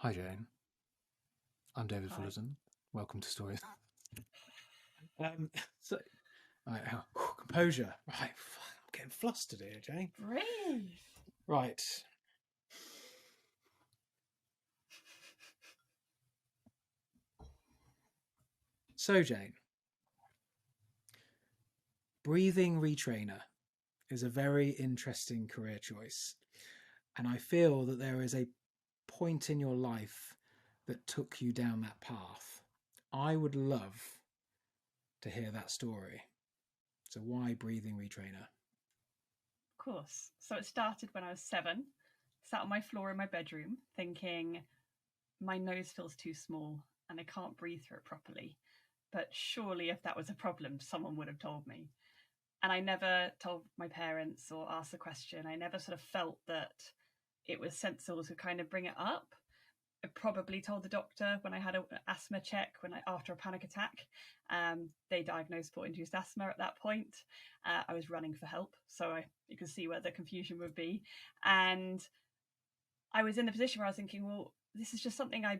Hi Jane, I'm David Hi. Fullerton. Welcome to Stories. So Right, composure. Right, I'm getting flustered here, Jane. Breathe. Right. So Jane, breathing retrainer is a very interesting career choice. And I feel that there is a point in your life that took you down that path. I would love to hear that story. So why breathing retrainer? Of course. So it started when I was 7, sat on my floor in my bedroom thinking my nose feels too small and I can't breathe through it properly. But surely if that was a problem, someone would have told me. And I never told my parents or asked the question. I never sort of felt that it was sensible to kind of bring it up. I probably told the doctor when I had an asthma check after a panic attack. They diagnosed port-induced asthma at that point. I was running for help, so you can see where the confusion would be. And I was in the position where I was thinking, well, this is just something I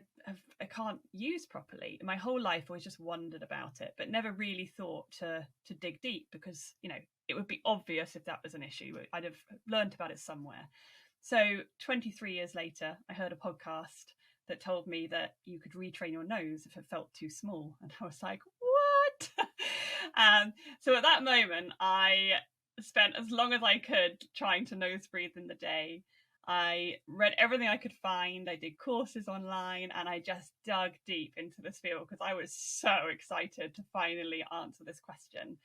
can't use properly. My whole life, I always just wondered about it, but never really thought to dig deep because it would be obvious if that was an issue. I'd have learned about it somewhere. So 23 years later, I heard a podcast that told me that you could retrain your nose if it felt too small. And I was like, what? So at that moment, I spent as long as I could trying to nose breathe in the day. I read everything I could find. I did courses online and I just dug deep into this field because I was so excited to finally answer this question.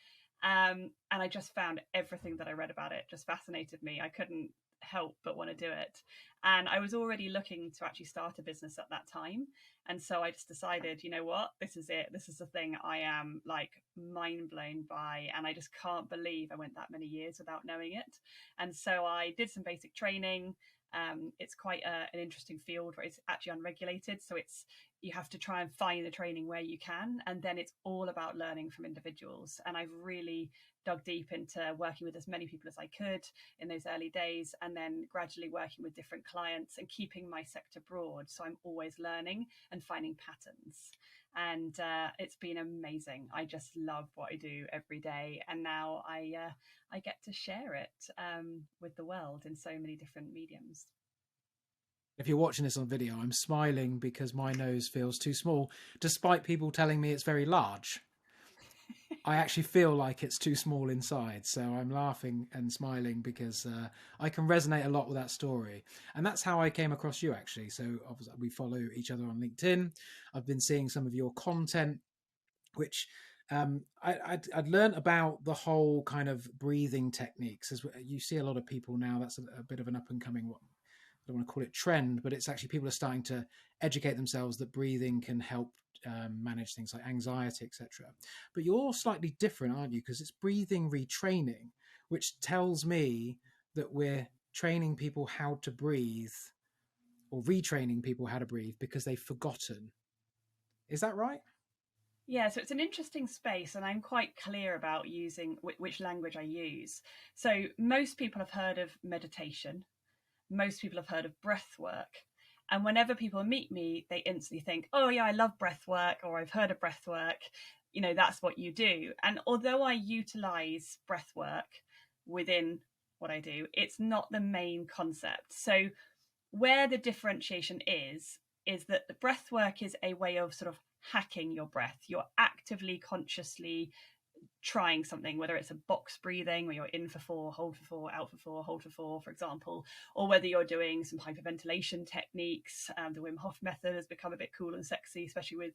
And I just found everything that I read about it just fascinated me. I couldn't help but want to do it. And I was already looking to actually start a business at that time. And so I just decided, you know what, this is it. This is the thing I am like mind blown by. And I just can't believe I went that many years without knowing it. And so I did some basic training. It's quite an interesting field where it's actually unregulated. So you have to try and find the training where you can. And then it's all about learning from individuals. And I've really dug deep into working with as many people as I could in those early days, and then gradually working with different clients and keeping my sector broad. So I'm always learning and finding patterns. And it's been amazing. I just love what I do every day. And now I get to share it with the world in so many different mediums. If you're watching this on video, I'm smiling because my nose feels too small, despite people telling me it's very large. I actually feel like it's too small inside, so I'm laughing and smiling because I can resonate a lot with that story. And that's how I came across you, actually. So obviously we follow each other on LinkedIn. I've been seeing some of your content, which I'd learned about the whole kind of breathing techniques. As you see a lot of people now, that's a bit of an up and coming, I don't want to call it trend, but it's actually people are starting to educate themselves that breathing can help manage things like anxiety, etc. But you're slightly different, aren't you? Because it's breathing retraining, which tells me that we're training people how to breathe or retraining people how to breathe because they've forgotten. Is that right? Yeah, so it's an interesting space, and I'm quite clear about using which language I use. So most people have heard of meditation. Most people have heard of breath work. And whenever people meet me, they instantly think, oh, yeah, I love breath work, or I've heard of breath work. That's what you do. And although I utilize breath work within what I do, it's not the main concept. So where the differentiation is that the breath work is a way of sort of hacking your breath. You're actively, consciously trying something, whether it's a box breathing where you're in for 4, hold for 4, out for 4, hold for 4, for example, or whether you're doing some hyperventilation techniques. The Wim Hof method has become a bit cool and sexy, especially with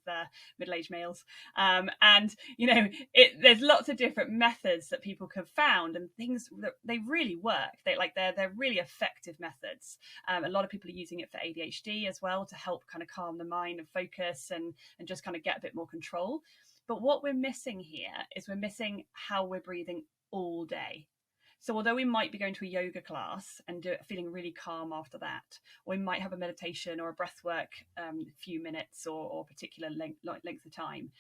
middle-aged males. And there's lots of different methods that people have found, and things that they really work. They're really effective methods. A lot of people are using it for ADHD as well to help kind of calm the mind and focus and just kind of get a bit more control. But what we're missing here is we're missing how we're breathing all day. So although we might be going to a yoga class and feeling really calm after that, or we might have a meditation or a breath work few minutes or particular length of time,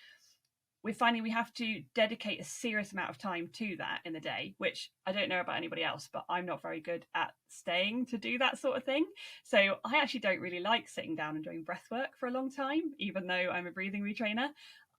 we're finding we have to dedicate a serious amount of time to that in the day, which I don't know about anybody else, but I'm not very good at staying to do that sort of thing. So I actually don't really like sitting down and doing breath work for a long time, even though I'm a breathing retrainer.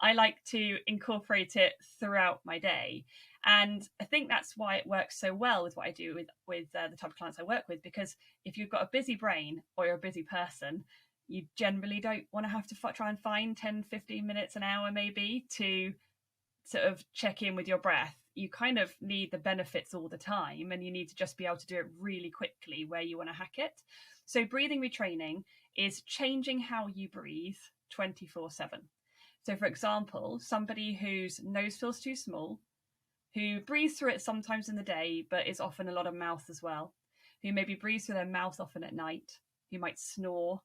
I like to incorporate it throughout my day. And I think that's why it works so well with what I do with the type of clients I work with, because if you've got a busy brain or you're a busy person, you generally don't want to have to try and find 10, 15 minutes, an hour maybe to sort of check in with your breath. You kind of need the benefits all the time, and you need to just be able to do it really quickly where you want to hack it. So breathing retraining is changing how you breathe 24/7. So for example, somebody whose nose feels too small, who breathes through it sometimes in the day, but is often a lot of mouth as well, who maybe breathes through their mouth often at night, who might snore,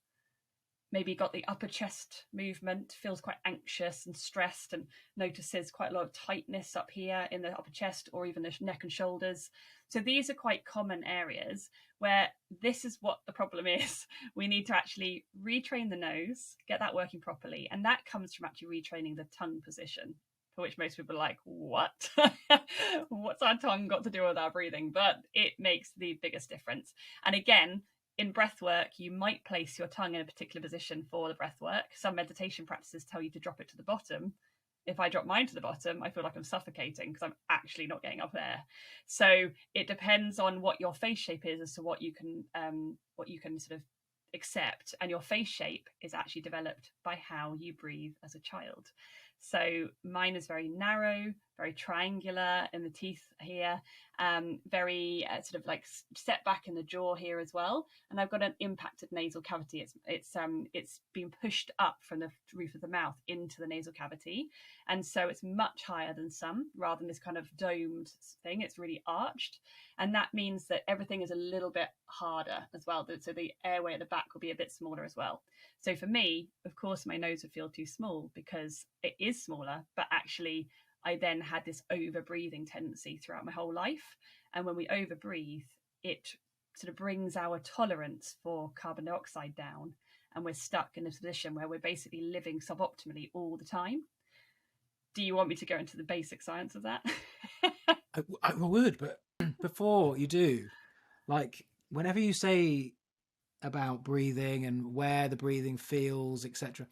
maybe got the upper chest movement, feels quite anxious and stressed and notices quite a lot of tightness up here in the upper chest or even the neck and shoulders. So these are quite common areas where this is what the problem is. We need to actually retrain the nose, get that working properly. And that comes from actually retraining the tongue position, for which most people are like, what? What's our tongue got to do with our breathing? But it makes the biggest difference. And again, in breath work, you might place your tongue in a particular position for the breath work. Some meditation practices tell you to drop it to the bottom. If I drop mine to the bottom, I feel like I'm suffocating because I'm actually not getting up there. So it depends on what your face shape is as to what you can sort of accept. And your face shape is actually developed by how you breathe as a child. So mine is very narrow, very triangular in the teeth here, very sort of like set back in the jaw here as well. And I've got an impacted nasal cavity. It's been pushed up from the roof of the mouth into the nasal cavity. And so it's much higher than some, rather than this kind of domed thing. It's really arched. And that means that everything is a little bit harder as well. So the airway at the back will be a bit smaller as well. So for me, of course, my nose would feel too small because it is smaller, but actually I then had this over breathing tendency throughout my whole life. And when we over breathe, it sort of brings our tolerance for carbon dioxide down, and we're stuck in a position where we're basically living suboptimally all the time. Do you want me to go into the basic science of that? I would, but before you do, like whenever you say about breathing and where the breathing feels, etc.,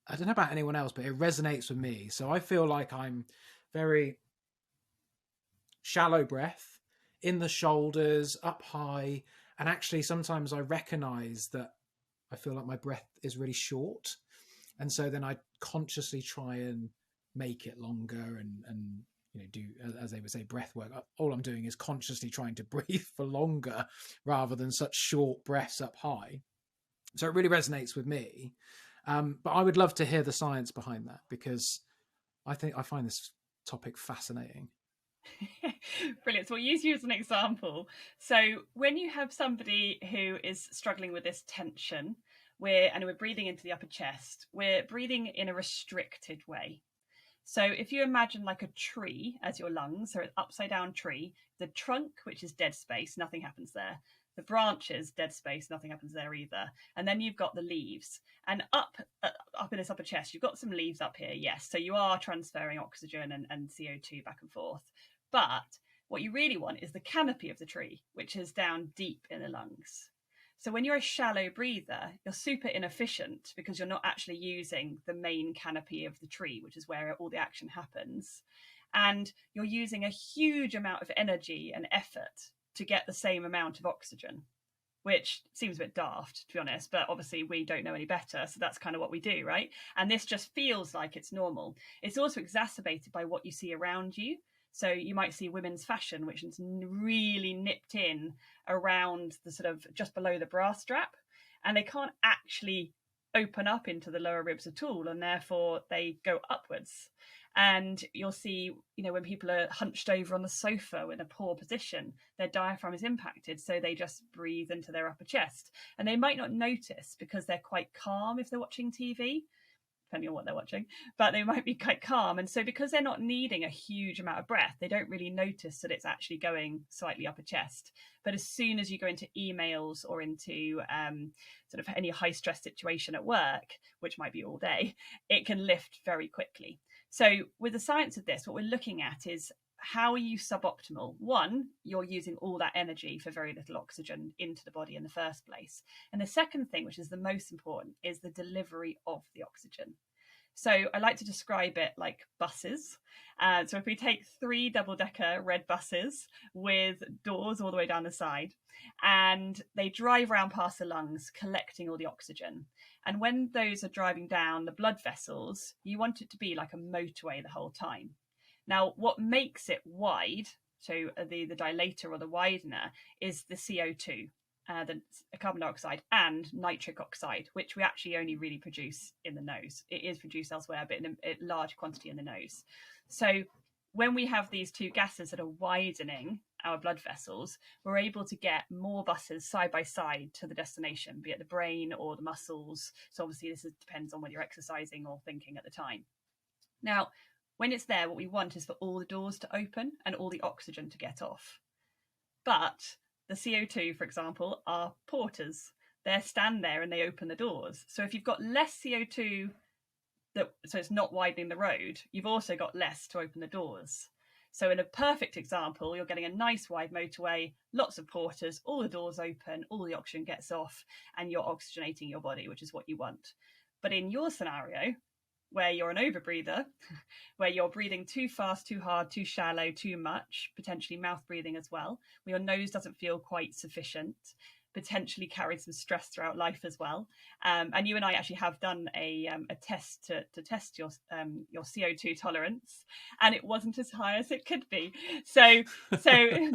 I don't know about anyone else, but it resonates with me. So I feel like I'm very shallow breath in the shoulders, up high. And actually, sometimes I recognize that I feel like my breath is really short. And so then I consciously try and make it longer and do, as they would say, breath work. All I'm doing is consciously trying to breathe for longer rather than such short breaths up high. So it really resonates with me. But I would love to hear the science behind that, because I find this topic fascinating. Brilliant. So we'll use you as an example. So when you have somebody who is struggling with this tension, we're breathing into the upper chest, we're breathing in a restricted way. So if you imagine like a tree as your lungs, so an upside down tree, the trunk, which is dead space, nothing happens there. The branches, dead space, nothing happens there either. And then you've got the leaves. And up in this upper chest, you've got some leaves up here, yes. So you are transferring oxygen and CO2 back and forth. But what you really want is the canopy of the tree, which is down deep in the lungs. So when you're a shallow breather, you're super inefficient because you're not actually using the main canopy of the tree, which is where all the action happens. And you're using a huge amount of energy and effort to get the same amount of oxygen, which seems a bit daft, to be honest, but obviously we don't know any better. So that's kind of what we do, right? And this just feels like it's normal. It's also exacerbated by what you see around you. So you might see women's fashion, which is really nipped in around the sort of just below the bra strap, and they can't actually open up into the lower ribs at all, and therefore they go upwards. And you'll see, when people are hunched over on the sofa in a poor position, their diaphragm is impacted, so they just breathe into their upper chest. And they might not notice because they're quite calm if they're watching TV. depending on what they're watching, but they might be quite calm. And so because they're not needing a huge amount of breath, they don't really notice that it's actually going slightly upper chest. But as soon as you go into emails or into sort of any high stress situation at work, which might be all day, it can lift very quickly. So with the science of this, what we're looking at is, how are you suboptimal? One, you're using all that energy for very little oxygen into the body in the first place. And the second thing, which is the most important, is the delivery of the oxygen. So I like to describe it like buses. So if we take 3 double-decker red buses with doors all the way down the side, and they drive around past the lungs, collecting all the oxygen. And when those are driving down the blood vessels, you want it to be like a motorway the whole time. Now, what makes it wide, so the dilator or the widener, is the CO2, the carbon dioxide and nitric oxide, which we actually only really produce in the nose. It is produced elsewhere, but in a large quantity in the nose. So when we have these two gases that are widening our blood vessels, we're able to get more buses side by side to the destination, be it the brain or the muscles. So obviously this depends on whether you're exercising or thinking at the time. Now, when it's there, what we want is for all the doors to open and all the oxygen to get off. But the CO2, for example, are porters. They stand there and they open the doors. So if you've got less CO2, so it's not widening the road, you've also got less to open the doors. So in a perfect example, you're getting a nice wide motorway, lots of porters, all the doors open, all the oxygen gets off, and you're oxygenating your body, which is what you want. But in your scenario, where you're an overbreather, where you're breathing too fast, too hard, too shallow, too much, potentially mouth breathing as well, where your nose doesn't feel quite sufficient, potentially carry some stress throughout life as well. And you and I actually have done a test to test your CO2 tolerance, and it wasn't as high as it could be. So not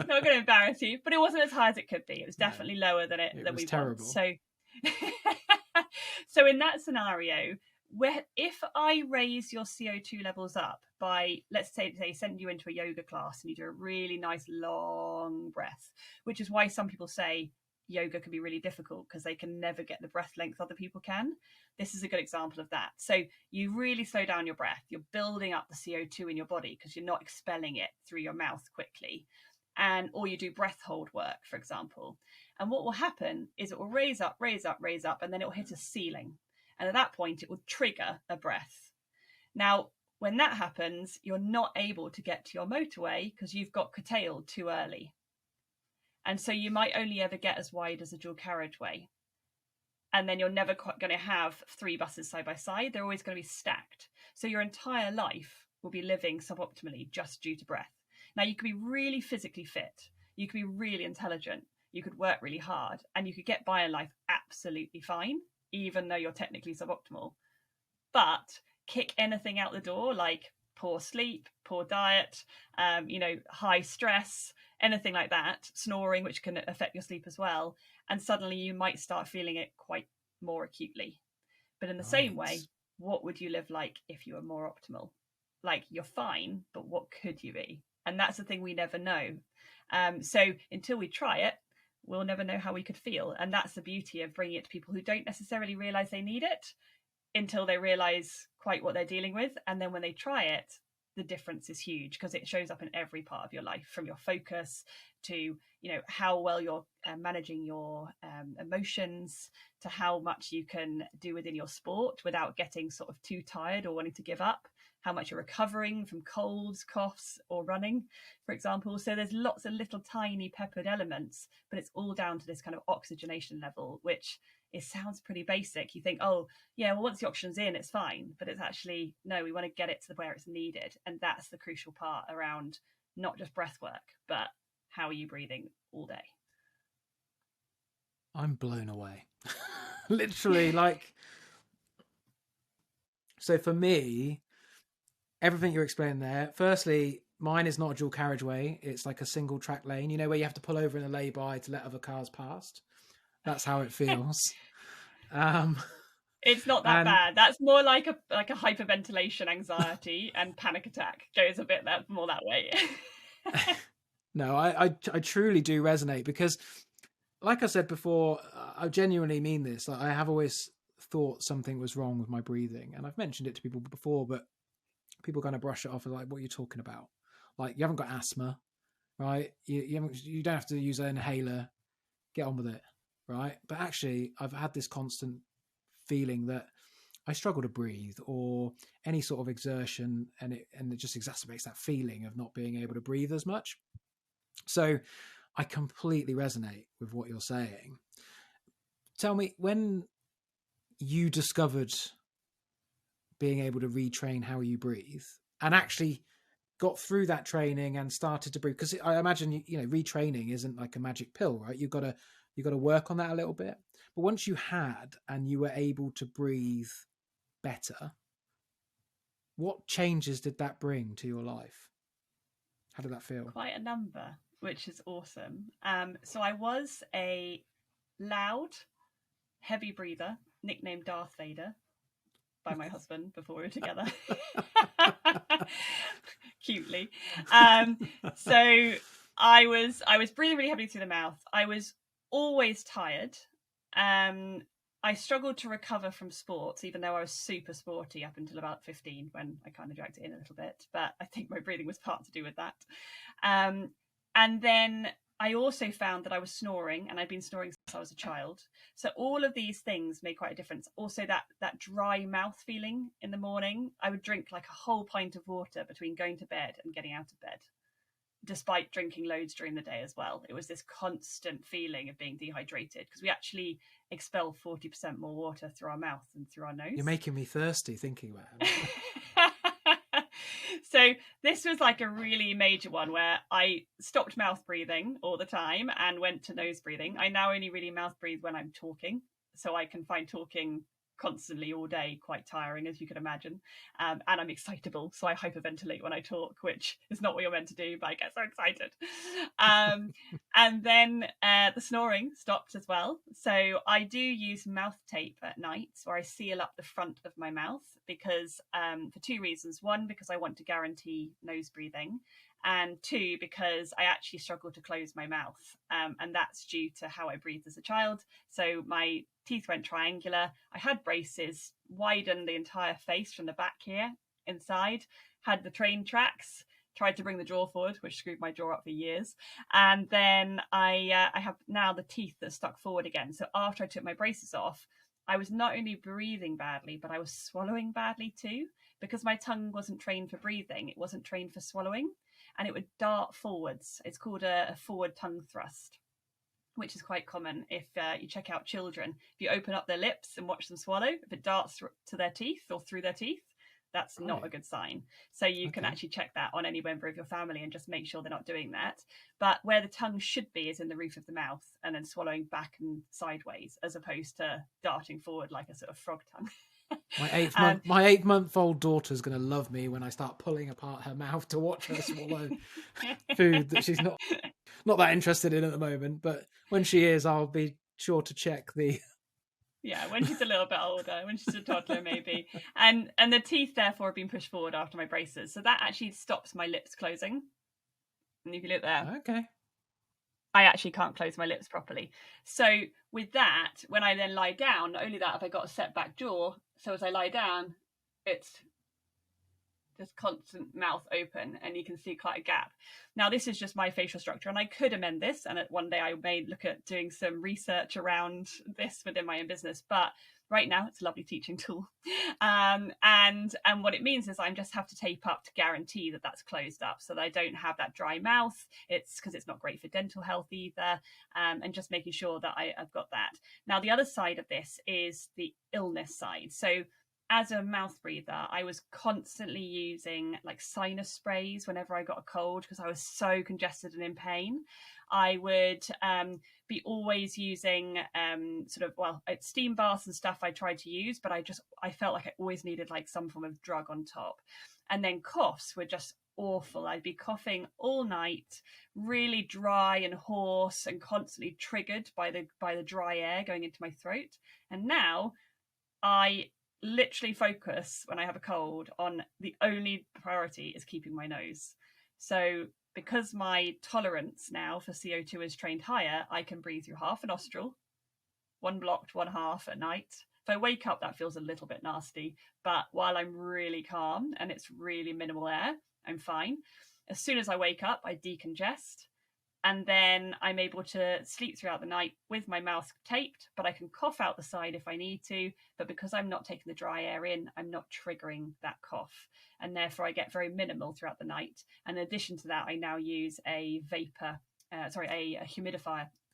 going to embarrass you, but it wasn't as high as it could be. It was definitely lower than we terrible. want. So in that scenario, where if I raise your CO2 levels up by, let's say they send you into a yoga class and you do a really nice long breath, which is why some people say yoga can be really difficult because they can never get the breath length other people can. This is a good example of that. So you really slow down your breath. You're building up the CO2 in your body because you're not expelling it through your mouth quickly. Or you do breath hold work, for example. And what will happen is it will raise up, and then it will hit a ceiling. And at that point, it will trigger a breath. Now, when that happens, you're not able to get to your motorway because you've got curtailed too early. And so you might only ever get as wide as a dual carriageway. And then you're never quite going to have 3 buses side by side. They're always going to be stacked. So your entire life will be living suboptimally just due to breath. Now, you could be really physically fit. You could be really intelligent. You could work really hard. And you could get by in life absolutely fine, even though you're technically suboptimal. But kick anything out the door, like poor sleep, poor diet, high stress, anything like that, snoring, which can affect your sleep as well. And suddenly you might start feeling it quite more acutely. But in the same way, what would you live like if you were more optimal? Like, you're fine, but what could you be? And that's the thing we never know. So until we try it, we'll never know how we could feel. And that's the beauty of bringing it to people who don't necessarily realize they need it until they realize quite what they're dealing with. And then when they try it, the difference is huge because it shows up in every part of your life, from your focus to, how well you're managing your emotions, to how much you can do within your sport without getting sort of too tired or wanting to give up, how much you're recovering from colds, coughs, or running, for example. So there's lots of little tiny peppered elements, but it's all down to this kind of oxygenation level, which it sounds pretty basic. You think, oh, yeah, well, once the oxygen's in, it's fine. But it's actually, no, we want to get it to where it's needed. And that's the crucial part around not just breath work, but how are you breathing all day? I'm blown away. Literally, so for me, everything you're explaining there, firstly, mine is not a dual carriageway. It's like a single track lane, where you have to pull over in a lay-by to let other cars past. That's how it feels. It's not that bad. That's more like a hyperventilation anxiety and panic attack goes a bit more that way. No, I truly do resonate because, like I said before, I genuinely mean this. I have always thought something was wrong with my breathing, and I've mentioned it to people before, but people kind of brush it off as like, what are you talking about? Like, you haven't got asthma, right? You don't have to use an inhaler. Get on with it, right? But actually, I've had this constant feeling that I struggle to breathe, or any sort of exertion, and it just exacerbates that feeling of not being able to breathe as much. So I completely resonate with what you're saying. Tell me, when you discovered being able to retrain how you breathe, and actually got through that training and started to breathe, because I imagine retraining isn't like a magic pill, right? You've got to work on that a little bit. But once you had, and you were able to breathe better, what changes did that bring to your life? How did that feel? Quite a number, which is awesome. So I was a loud, heavy breather, nicknamed Darth Vader by my husband before we were together. Cutely. So I was breathing really heavily through the mouth. I was always tired. I struggled to recover from sports, even though I was super sporty up until about 15, when I kind of dragged it in a little bit. But I think my breathing was part to do with that. And then I also found that I was snoring, and I'd been snoring since I was a child. So all of these things made quite a difference. Also, that dry mouth feeling in the morning. I would drink like a whole pint of water between going to bed and getting out of bed, despite drinking loads during the day as well. It was this constant feeling of being dehydrated, because we actually expel 40% more water through our mouth than through our nose. You're making me thirsty thinking about it. So this was like a really major one, where I stopped mouth breathing all the time and went to nose breathing. I now only really mouth breathe when I'm talking, so I can find talking constantly all day quite tiring, as you can imagine. And I'm excitable, so I hyperventilate when I talk, which is not what you're meant to do, but I get so excited. And then the snoring stopped as well. So I do use mouth tape at night, where I seal up the front of my mouth, because for two reasons. One, because I want to guarantee nose breathing, and two, because I actually struggle to close my mouth, and that's due to how I breathed as a child. So my teeth went triangular. I had braces, widened the entire face from the back here inside, had the train tracks, tried to bring the jaw forward, which screwed my jaw up for years. And then I have now the teeth that stuck forward again. So after I took my braces off, I was not only breathing badly, but I was swallowing badly too, because my tongue wasn't trained for breathing. It wasn't trained for swallowing, and it would dart forwards. It's called a forward tongue thrust, which is quite common if you check out children. If you open up their lips and watch them swallow, if it darts to their teeth or through their teeth, that's not a good sign. So you can actually check that on any member of your family and just make sure they're not doing that. But where the tongue should be is in the roof of the mouth, and then swallowing back and sideways, as opposed to darting forward like a sort of frog tongue. My 8-month-old daughter's going to love me when I start pulling apart her mouth to watch her swallow food that she's not that interested in at the moment. But when she is, I'll be sure to check the... Yeah, when she's a little bit older, when she's a toddler maybe. And the teeth therefore have been pushed forward after my braces. So that actually stops my lips closing. And if you look there, okay, I actually can't close my lips properly. So with that, when I then lie down, not only that, have I got a set back jaw, so as I lie down, it's just constant mouth open, and you can see quite a gap. Now, this is just my facial structure, and I could amend this, and one day I may look at doing some research around this within my own business, but right now it's a lovely teaching tool. And what it means is I just have to tape up to guarantee that that's closed up, so that I don't have that dry mouth. It's because it's not great for dental health either, and just making sure that I've got that. Now, the other side of this is the illness side. So as a mouth breather, I was constantly using like sinus sprays whenever I got a cold, because I was so congested and in pain. I would be always using steam baths and stuff I tried to use, but I felt like I always needed like some form of drug on top. And then coughs were just awful. I'd be coughing all night, really dry and hoarse, and constantly triggered by the dry air going into my throat. And now I literally focus when I have a cold on the only priority is keeping my nose. So because my tolerance now for CO2 is trained higher, I can breathe through half a nostril, one blocked, one half at night, If I wake up, that feels a little bit nasty. But while I'm really calm and it's really minimal air, I'm fine. As soon as I wake up, I decongest. And then I'm able to sleep throughout the night with my mouth taped, but I can cough out the side if I need to. But because I'm not taking the dry air in, I'm not triggering that cough. And therefore, I get very minimal throughout the night. And in addition to that, I now use a humidifier.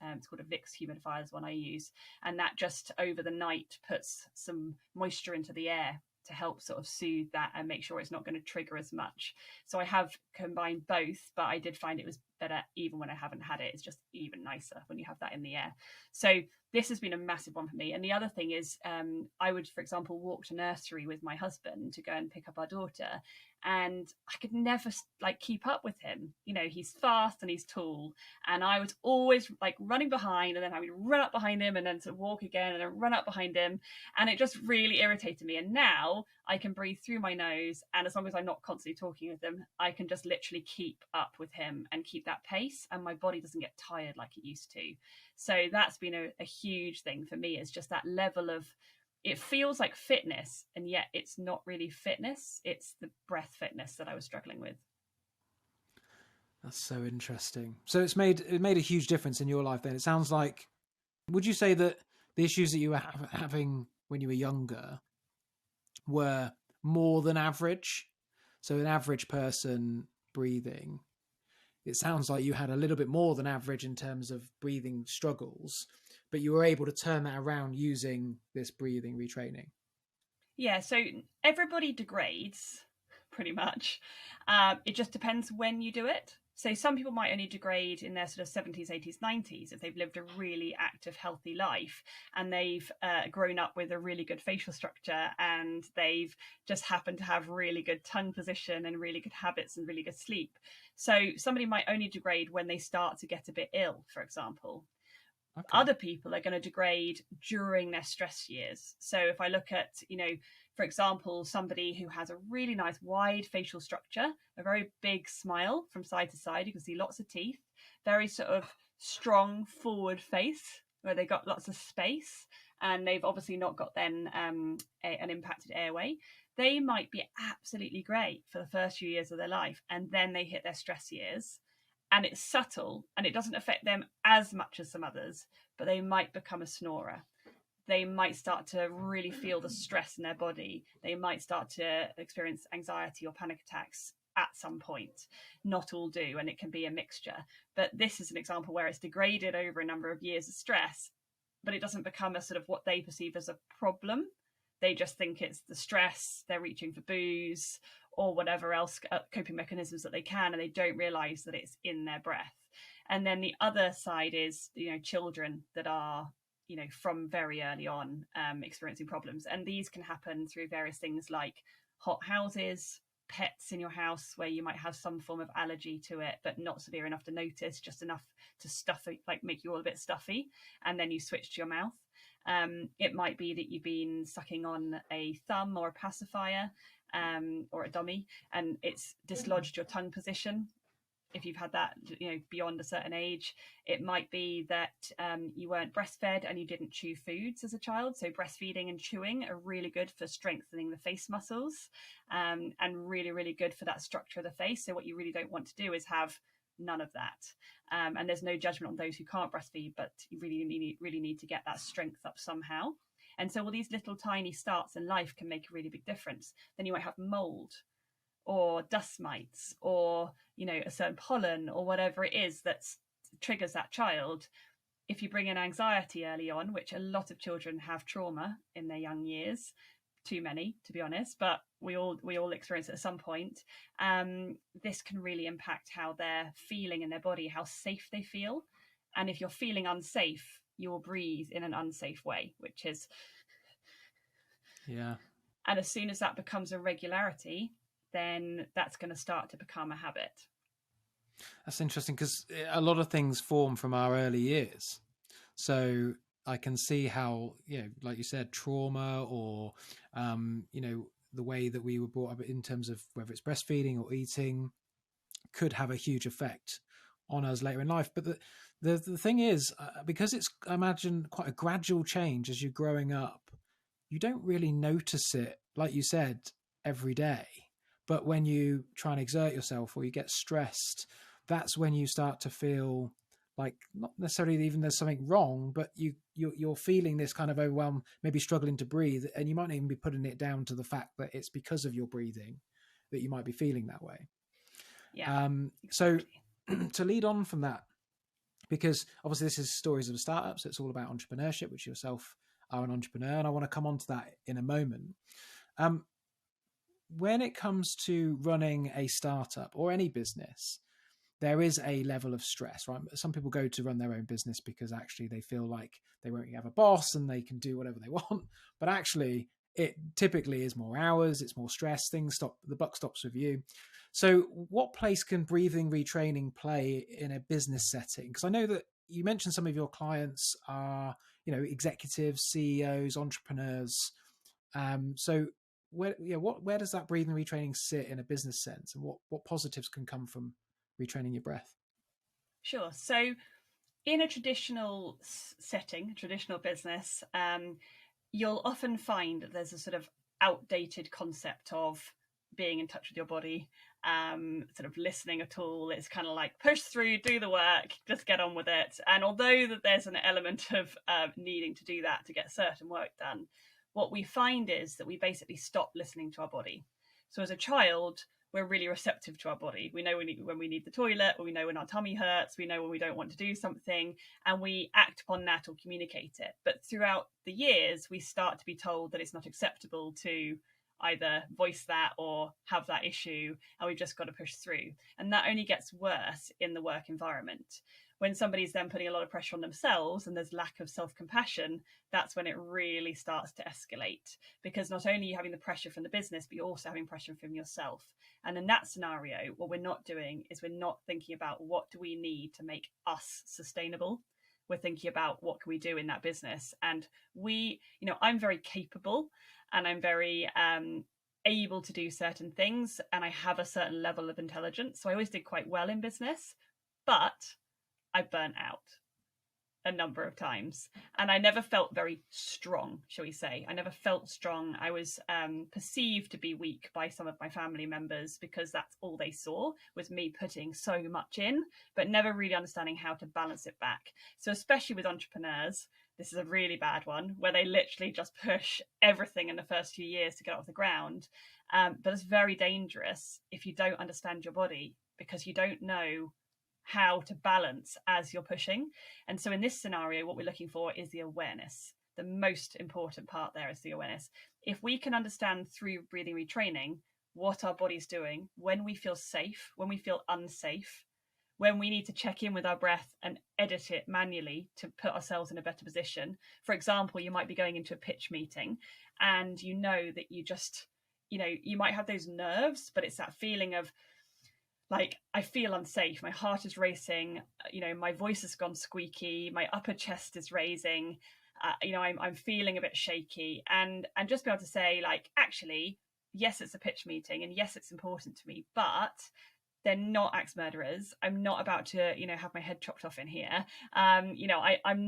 It's called a Vicks humidifier is one I use. And that just over the night puts some moisture into the air to help sort of soothe that and make sure it's not going to trigger as much. So I have combined both, but I did find it was better even when I haven't had it. It's just even nicer when you have that in the air. So this has been a massive one for me. And the other thing is I would, for example, walk to nursery with my husband to go and pick up our daughter. And I could never like keep up with him. You know, he's fast and he's tall. And I was always like running behind, and then I would run up behind him and then sort of walk again and then run up behind him. And it just really irritated me. And now I can breathe through my nose. And as long as I'm not constantly talking with him, I can just literally keep up with him and keep that pace. And my body doesn't get tired like it used to. So that's been a huge thing for me, is just that level of, it feels like fitness, and yet it's not really fitness. It's the breath fitness that I was struggling with. That's so interesting. So it made a huge difference in your life then. It sounds like, would you say that the issues that you were having when you were younger were more than average? So an average person breathing, it sounds like you had a little bit more than average in terms of breathing struggles, but you were able to turn that around using this breathing retraining. Yeah, so everybody degrades pretty much. It just depends when you do it. So some people might only degrade in their sort of 70s, 80s, 90s if they've lived a really active, healthy life, and they've grown up with a really good facial structure, and they've just happened to have really good tongue position and really good habits and really good sleep. So somebody might only degrade when they start to get a bit ill, for example. Okay. Other people are going to degrade during their stress years. So if I look at, for example, somebody who has a really nice wide facial structure, a very big smile from side to side, you can see lots of teeth, very sort of strong forward face where they got lots of space, and they've obviously not got then an impacted airway. They might be absolutely great for the first few years of their life, and then they hit their stress years. And it's subtle, and it doesn't affect them as much as some others, but they might become a snorer. They might start to really feel the stress in their body. They might start to experience anxiety or panic attacks at some point. Not all do, and it can be a mixture. But this is an example where it's degraded over a number of years of stress, but it doesn't become a sort of what they perceive as a problem. They just think it's the stress, they're reaching for booze or whatever else coping mechanisms that they can, and they don't realize that it's in their breath. And then the other side is, children that are, from very early on experiencing problems. And these can happen through various things like hot houses, pets in your house where you might have some form of allergy to it, but not severe enough to notice, just enough to stuff it, like make you all a bit stuffy, and then you switch to your mouth. It might be that you've been sucking on a thumb or a pacifier or a dummy, and it's dislodged your tongue position. If you've had that, beyond a certain age, it might be that you weren't breastfed and you didn't chew foods as a child. So breastfeeding and chewing are really good for strengthening the face muscles, and really, really good for that structure of the face. So what you really don't want to do is have none of that. And there's no judgment on those who can't breastfeed, but you really need to get that strength up somehow. And so all these little tiny starts in life can make a really big difference. Then you might have mold or dust mites or, a certain pollen or whatever it is that triggers that child. If you bring in anxiety early on, which a lot of children have trauma in their young years, too many, to be honest, but we all experience it at some point. This can really impact how they're feeling in their body, how safe they feel. And if you're feeling unsafe, you will breathe in an unsafe way, which is... Yeah. And as soon as that becomes a regularity, then that's going to start to become a habit. That's interesting, because a lot of things form from our early years. So I can see how, like you said, trauma or, the way that we were brought up in terms of whether it's breastfeeding or eating could have a huge effect on us later in life. But the thing is, because it's, I imagine, quite a gradual change as you're growing up, you don't really notice it, like you said, every day. But when you try and exert yourself or you get stressed, that's when you start to feel like not necessarily even there's something wrong, but you're feeling this kind of overwhelm, maybe struggling to breathe, and you might not even be putting it down to the fact that it's because of your breathing that you might be feeling that way. Yeah. So Exactly. to lead on from that, because obviously this is stories of startups, it's all about entrepreneurship, which yourself are an entrepreneur, and I want to come on to that in a moment. When it comes to running a startup or any business, there is a level of stress, right? Some people go to run their own business because actually they feel like they won't have a boss and they can do whatever they want. But actually, it typically is more hours, it's more stress, things stop, the buck stops with you. So what place can breathing retraining play in a business setting? Because I know that you mentioned some of your clients are, executives, CEOs, entrepreneurs. So where does that breathing retraining sit in a business sense, and what positives can come from retraining your breath? Sure. So in a traditional setting, traditional business, you'll often find that there's a sort of outdated concept of being in touch with your body, sort of listening at all. It's kind of like push through, do the work, just get on with it. And although that there's an element of needing to do that to get certain work done, what we find is that we basically stop listening to our body. So as a child, we're really receptive to our body. We know when we need the toilet, or we know when our tummy hurts, we know when we don't want to do something, and we act upon that or communicate it. But throughout the years, we start to be told that it's not acceptable to either voice that or have that issue, and we've just got to push through. And that only gets worse in the work environment. When somebody's then putting a lot of pressure on themselves and there's lack of self-compassion, that's when it really starts to escalate, because not only are you having the pressure from the business, but you're also having pressure from yourself. And in that scenario, what we're not doing is we're not thinking about what do we need to make us sustainable. We're thinking about what can we do in that business. And I'm very capable, and I'm very able to do certain things, and I have a certain level of intelligence. So I always did quite well in business, but I burnt out a number of times, and I never felt very strong, shall we say. I never felt strong. I was perceived to be weak by some of my family members, because that's all they saw was me putting so much in, but never really understanding how to balance it back. So especially with entrepreneurs, this is a really bad one, where they literally just push everything in the first few years to get off the ground. But it's very dangerous if you don't understand your body, because you don't know how to balance as you're pushing. And so in this scenario, what we're looking for is the awareness. The most important part there is the awareness. If we can understand through breathing retraining what our body's doing, when we feel safe, when we feel unsafe, when we need to check in with our breath and edit it manually to put ourselves in a better position. For example, you might be going into a pitch meeting, and you know that you might have those nerves, but it's that feeling of, like, I feel unsafe, my heart is racing, my voice has gone squeaky, my upper chest is raising, I'm feeling a bit shaky, and just be able to say, like, actually, yes, it's a pitch meeting, and yes, it's important to me, but they're not axe murderers. I'm not about to, have my head chopped off in here. I'm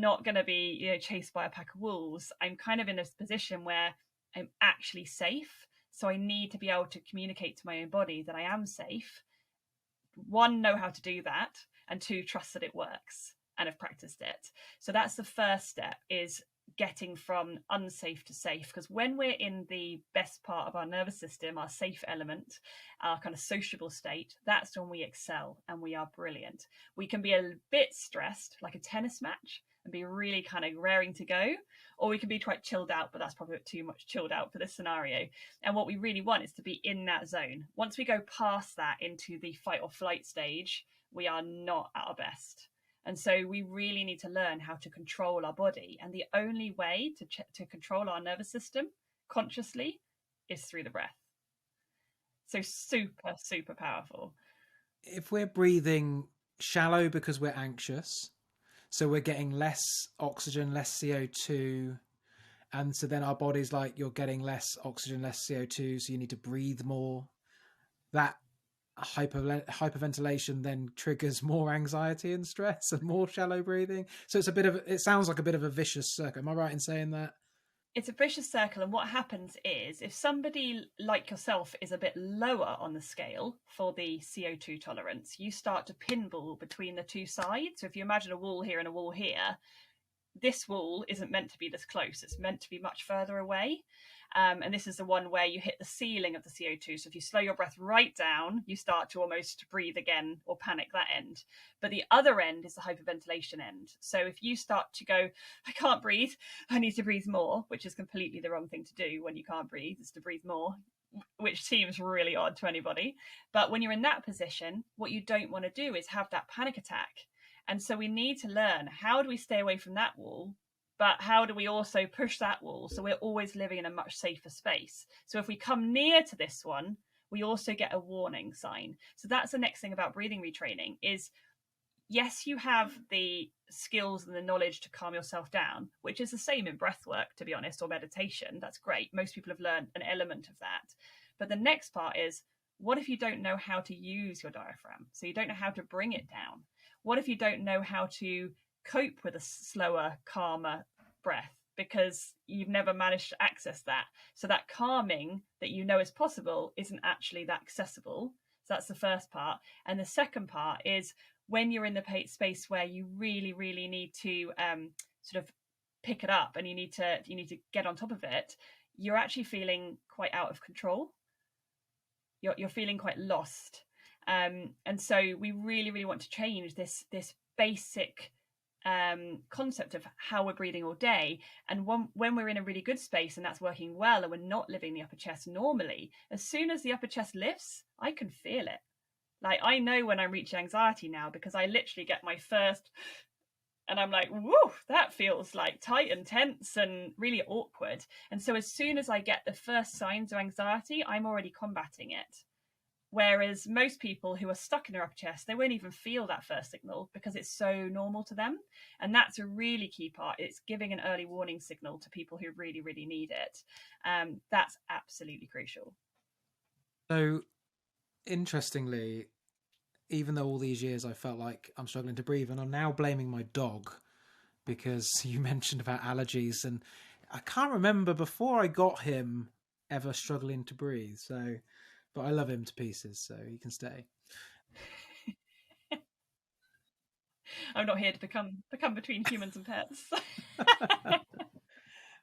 not going to be, chased by a pack of wolves. I'm kind of in this position where I'm actually safe. So I need to be able to communicate to my own body that I am safe. One, know how to do that, and two, trust that it works and have practiced it. So that's the first step, is getting from unsafe to safe, because when we're in the best part of our nervous system, our safe element, our kind of sociable state, that's when we excel and we are brilliant. We can be a bit stressed, like a tennis match, and be really kind of raring to go, or we can be quite chilled out, but that's probably too much chilled out for this scenario. And what we really want is to be in that zone. Once we go past that into the fight or flight stage, we are not at our best. And so we really need to learn how to control our body. And the only way to control our nervous system consciously is through the breath. So super, super powerful. If we're breathing shallow because we're anxious, so we're getting less oxygen, less CO2, and so then our body's like, you're getting less oxygen, less CO2, so you need to breathe more. That hyperventilation then triggers more anxiety and stress and more shallow breathing. So it sounds like a bit of a vicious circle. Am I right in saying that? it's a vicious circle. And what happens is, if somebody like yourself is a bit lower on the scale for the CO2 tolerance, you start to pinball between the two sides. So if you imagine a wall here and a wall here, this wall isn't meant to be this close. It's meant to be much further away. And this is the one where you hit the ceiling of the CO2. So if you slow your breath right down, you start to almost breathe again or panic that end. But the other end is the hyperventilation end. So if you start to go, I can't breathe, I need to breathe more, which is completely the wrong thing to do when you can't breathe, is to breathe more, which seems really odd to anybody. But when you're in that position, what you don't want to do is have that panic attack. And so we need to learn, how do we stay away from that wall? But how do we also push that wall so we're always living in a much safer space? So if we come near to this one, we also get a warning sign. So that's the next thing about breathing retraining is, yes, you have the skills and the knowledge to calm yourself down, which is the same in breath work, to be honest, or meditation. That's great. Most people have learned an element of that. But the next part is, what if you don't know how to use your diaphragm? So you don't know how to bring it down. What if you don't know how to cope with a slower, calmer breath because you've never managed to access that? So that calming that you know is possible isn't actually that accessible. So that's the first part. And the second part is, when you're in the space where you really, really need to sort of pick it up and you need to get on top of it, you're actually feeling quite out of control. You're feeling quite lost. And so we really, really want to change this basic concept of how we're breathing all day. And when we're in a really good space and that's working well and we're not living the upper chest normally, as soon as the upper chest lifts, I can feel it. Like, I know when I'm reaching anxiety now, because I literally get my first, and I'm like, whoa, that feels like tight and tense and really awkward. And so as soon as I get the first signs of anxiety, I'm already combating it. Whereas most people who are stuck in their upper chest, they won't even feel that first signal because it's so normal to them. And that's a really key part. It's giving an early warning signal to people who really, really need it. That's absolutely crucial. So, interestingly, even though all these years I felt like I'm struggling to breathe, and I'm now blaming my dog because you mentioned about allergies, and I can't remember before I got him ever struggling to breathe. So, but I love him to pieces, so he can stay. I'm not here to become between humans and pets.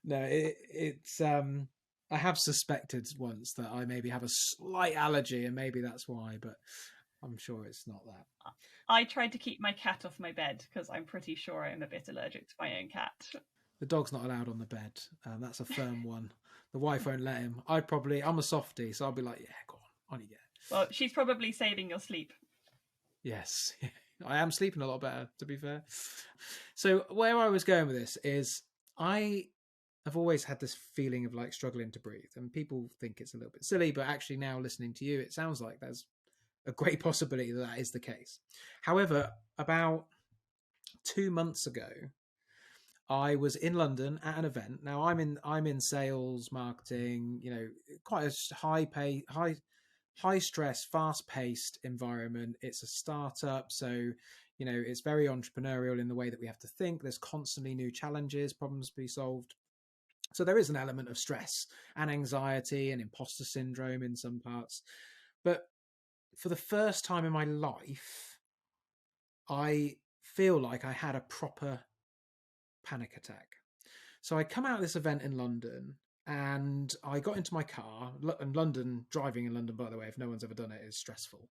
No, it's I have suspected once that I maybe have a slight allergy, and maybe that's why, but I'm sure it's not that. I tried to keep my cat off my bed because I'm pretty sure I'm a bit allergic to my own cat. The dog's not allowed on the bed. That's a firm one. The wife won't let him. I'm a softie, so I'll be like, yeah, go on you get. Well, she's probably saving your sleep. Yes, I am sleeping a lot better, to be fair. So where I was going with this is, I have always had this feeling of like struggling to breathe, and people think it's a little bit silly, but actually now listening to you, it sounds like there's a great possibility that that is the case. However, about 2 months ago, I was in London at an event. Now I'm in sales, marketing, quite a high stress, fast paced environment. It's a startup, so it's very entrepreneurial in the way that we have to think. There's constantly new challenges, problems to be solved. So there is an element of stress and anxiety and imposter syndrome in some parts. But for the first time in my life, I feel like I had a proper panic attack. So I come out of this event in London and I got into my car. And driving in London, by the way, if no one's ever done it, is stressful,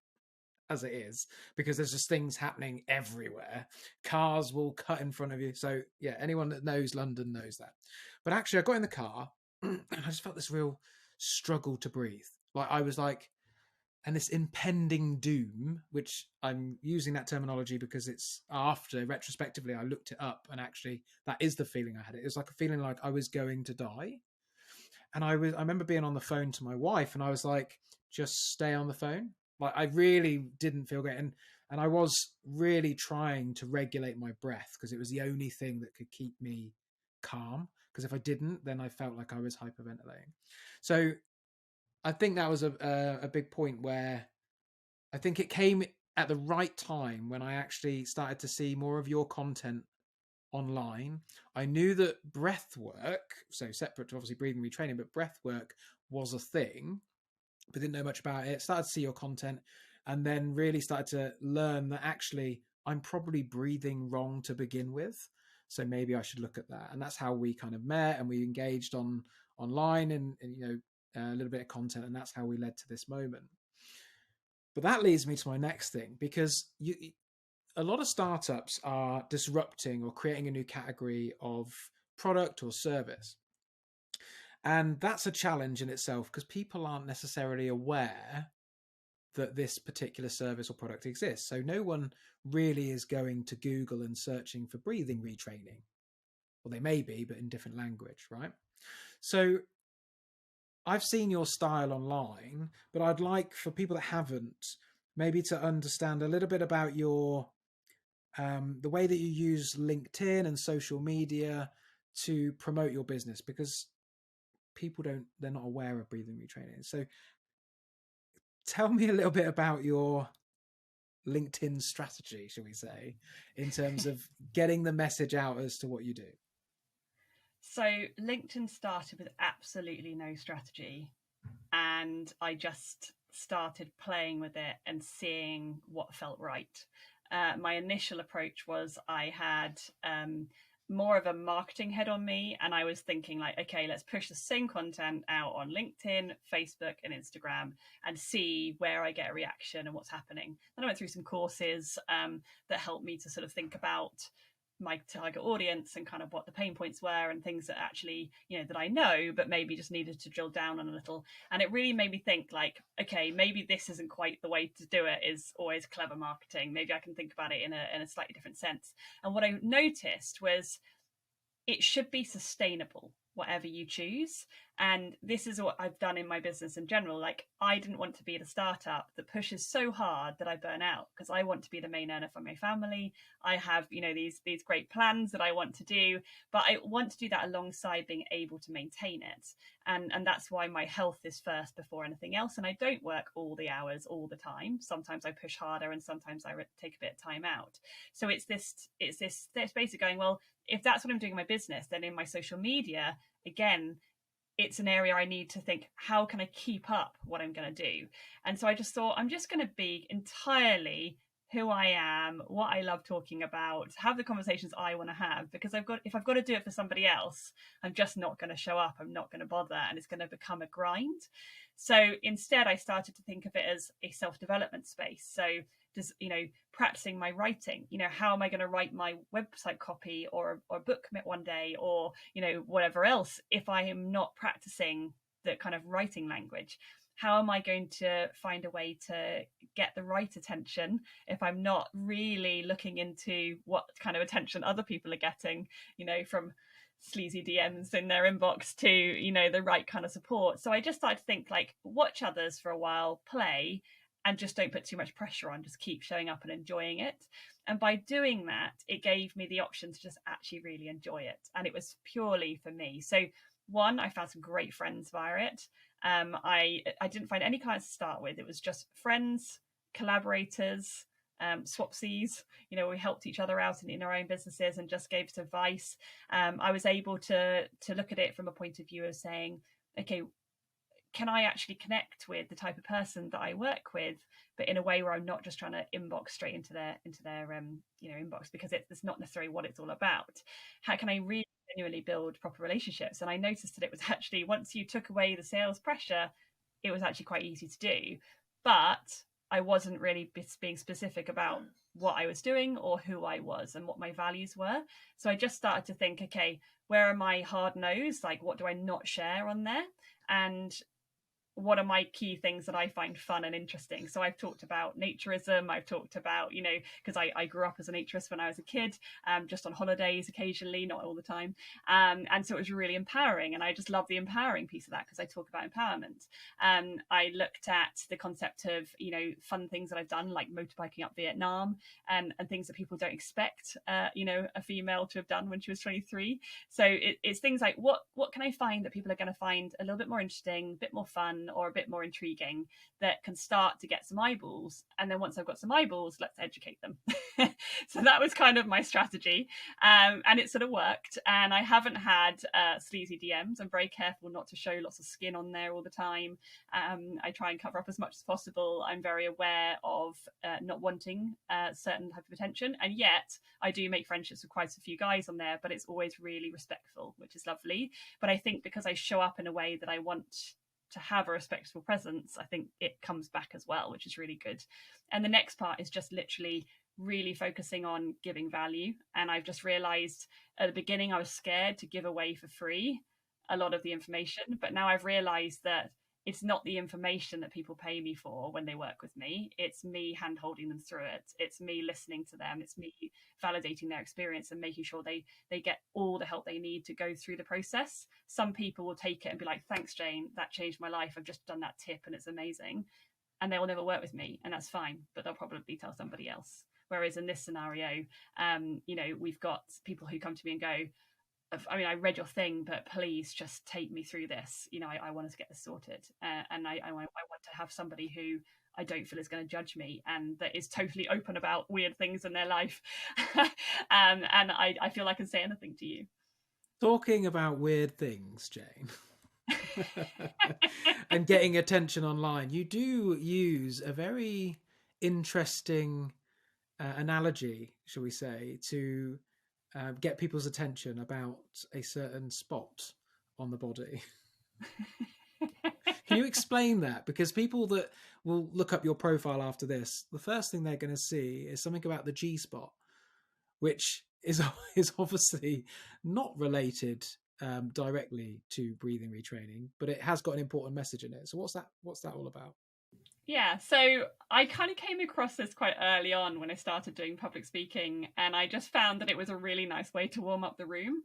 as it is, because there's just things happening everywhere. Cars will cut in front of you. So yeah, anyone that knows London knows that. But actually I got in the car and I just felt this real struggle to breathe. Like I was like, and this impending doom, which I'm using that terminology because it's after, retrospectively, I looked it up, and actually that is the feeling I had. It was like a feeling like I was going to die. And I remember being on the phone to my wife, and I was like, just stay on the phone. Like I really didn't feel great. And I was really trying to regulate my breath because it was the only thing that could keep me calm. Because if I didn't, then I felt like I was hyperventilating. So I think that was a big point where I think it came at the right time when I actually started to see more of your content online. I knew that breath work, so separate to obviously breathing retraining, but breath work was a thing, but didn't know much about it. Started to see your content, and then really started to learn that actually I'm probably breathing wrong to begin with. So maybe I should look at that. And that's how we kind of met, and we engaged online and a little bit of content, and that's how we led to this moment. But that leads me to my next thing, because a lot of startups are disrupting or creating a new category of product or service. And that's a challenge in itself, because people aren't necessarily aware that this particular service or product exists. So no one really is going to Google and searching for breathing retraining. Well, they may be, but in different language, right? So I've seen your style online, but I'd like for people that haven't maybe to understand a little bit about your the way that you use LinkedIn and social media to promote your business, because they're not aware of breathing retraining. So tell me a little bit about your LinkedIn strategy, shall we say, in terms of getting the message out as to what you do. So LinkedIn started with absolutely no strategy, and I just started playing with it and seeing what felt right. My initial approach was I had more of a marketing head on me, and I was thinking like, okay, let's push the same content out on LinkedIn, Facebook, and Instagram and see where I get a reaction and what's happening. Then I went through some courses that helped me to sort of think about my target audience and kind of what the pain points were and things that actually, that I know, but maybe just needed to drill down on a little. And it really made me think like, okay, maybe this isn't quite the way to do it, is always clever marketing. Maybe I can think about it in a slightly different sense. And what I noticed was it should be sustainable, whatever you choose. And this is what I've done in my business in general. Like, I didn't want to be the startup that pushes so hard that I burn out, because I want to be the main earner for my family. I have, these great plans that I want to do, but I want to do that alongside being able to maintain it. And that's why my health is first before anything else. And I don't work all the hours all the time. Sometimes I push harder and sometimes I take a bit of time out. So it's this space of going, well, if that's what I'm doing in my business, then in my social media, again, it's an area I need to think, how can I keep up what I'm going to do? And so I just thought, I'm just going to be entirely who I am, what I love talking about, have the conversations I want to have, because if I've got to do it for somebody else, I'm just not going to show up. I'm not going to bother, and it's going to become a grind. So instead, I started to think of it as a self-development space. So just, practicing my writing, how am I going to write my website copy or book one day, or, whatever else, if I am not practicing the kind of writing language? How am I going to find a way to get the right attention if I'm not really looking into what kind of attention other people are getting, from sleazy DMs in their inbox to, the right kind of support? So I just started to think like, watch others for a while, play, and just don't put too much pressure on, just keep showing up and enjoying it. And by doing that, it gave me the option to just actually really enjoy it. And it was purely for me. So one, I found some great friends via it. I didn't find any clients to start with. It was just friends, collaborators, swapsies. We helped each other out in our own businesses and just gave us advice. I was able to look at it from a point of view of saying, okay, can I actually connect with the type of person that I work with, but in a way where I'm not just trying to inbox straight into their inbox, because it's not necessarily what it's all about. How can I really genuinely build proper relationships? And I noticed that it was actually, once you took away the sales pressure, it was actually quite easy to do. But I wasn't really being specific about what I was doing or who I was and what my values were. So I just started to think, okay, where are my hard no's? Like, what do I not share on there? And what are my key things that I find fun and interesting? So I've talked about naturism. I've talked about, because I grew up as a naturist when I was a kid, just on holidays occasionally, not all the time. And so it was really empowering. And I just love the empowering piece of that, because I talk about empowerment. I looked at the concept of, fun things that I've done, like motorbiking up Vietnam, and things that people don't expect, a female to have done when she was 23. So it's things like, what can I find that people are going to find a little bit more interesting, a bit more fun, fun or a bit more intriguing that can start to get some eyeballs. And then once I've got some eyeballs, let's educate them. So that was kind of my strategy. And it sort of worked. And I haven't had sleazy DMs. I'm very careful not to show lots of skin on there all the time. I try and cover up as much as possible. I'm very aware of not wanting certain type of attention. And yet I do make friendships with quite a few guys on there, but it's always really respectful, which is lovely. But I think because I show up in a way that I want to have a respectful presence, I think it comes back as well, which is really good. And the next part is just literally really focusing on giving value. And I've just realized at the beginning I was scared to give away for free a lot of the information, but now I've realized that it's not the information that people pay me for when they work with me. It's me hand holding them through it. It's me listening to them. It's me validating their experience and making sure they get all the help they need to go through the process. Some people will take it and be like, thanks, Jane, that changed my life. I've just done that tip and it's amazing. And they will never work with me, and that's fine, but they'll probably tell somebody else. Whereas in this scenario, we've got people who come to me and go, I read your thing, but please just take me through this. I want to get this sorted. And I want to have somebody who I don't feel is going to judge me and that is totally open about weird things in their life. And I feel I can say anything to you. Talking about weird things, Jane, and getting attention online, you do use a very interesting analogy, shall we say, to get people's attention about a certain spot on the body. Can you explain that? Because people that will look up your profile after this, the first thing they're going to see is something about the G spot, which is obviously not related directly to breathing retraining, but it has got an important message in it. So what's that all about? Yeah, so I kind of came across this quite early on when I started doing public speaking, and I just found that it was a really nice way to warm up the room.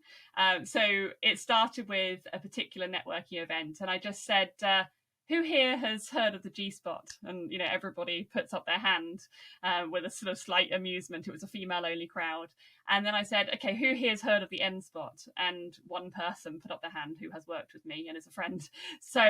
So it started with a particular networking event, and I just said, who here has heard of the G-spot? And, everybody puts up their hand with a sort of slight amusement. It was a female-only crowd. And then I said, okay, who here has heard of the N-spot? And one person put up their hand who has worked with me and is a friend. So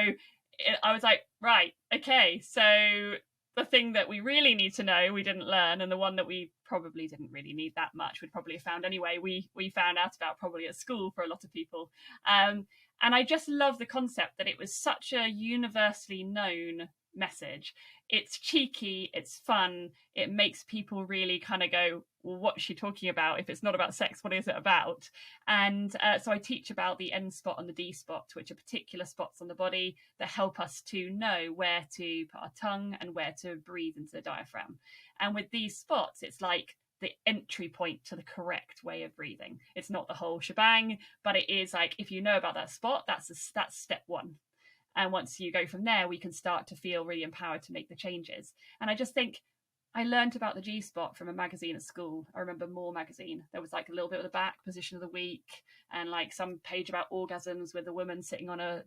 I was like, right, okay, so the thing that we really need to know, we didn't learn, and the one that we probably didn't really need that much, we'd probably have found anyway, we found out about probably at school for a lot of people. And I just love the concept that it was such a universally known message. It's cheeky, it's fun, it makes people really kind of go, well, what's she talking about? If it's not about sex, what is it about? And so I teach about the N spot and the D spot, which are particular spots on the body that help us to know where to put our tongue and where to breathe into the diaphragm. And with these spots, it's like the entry point to the correct way of breathing. It's not the whole shebang, but it is like, if you know about that spot, that's step one. And once you go from there, we can start to feel really empowered to make the changes. And I just think I learned about the G-spot from a magazine at school. I remember More magazine. There was like a little bit of the back, position of the week, and like some page about orgasms with a woman sitting on a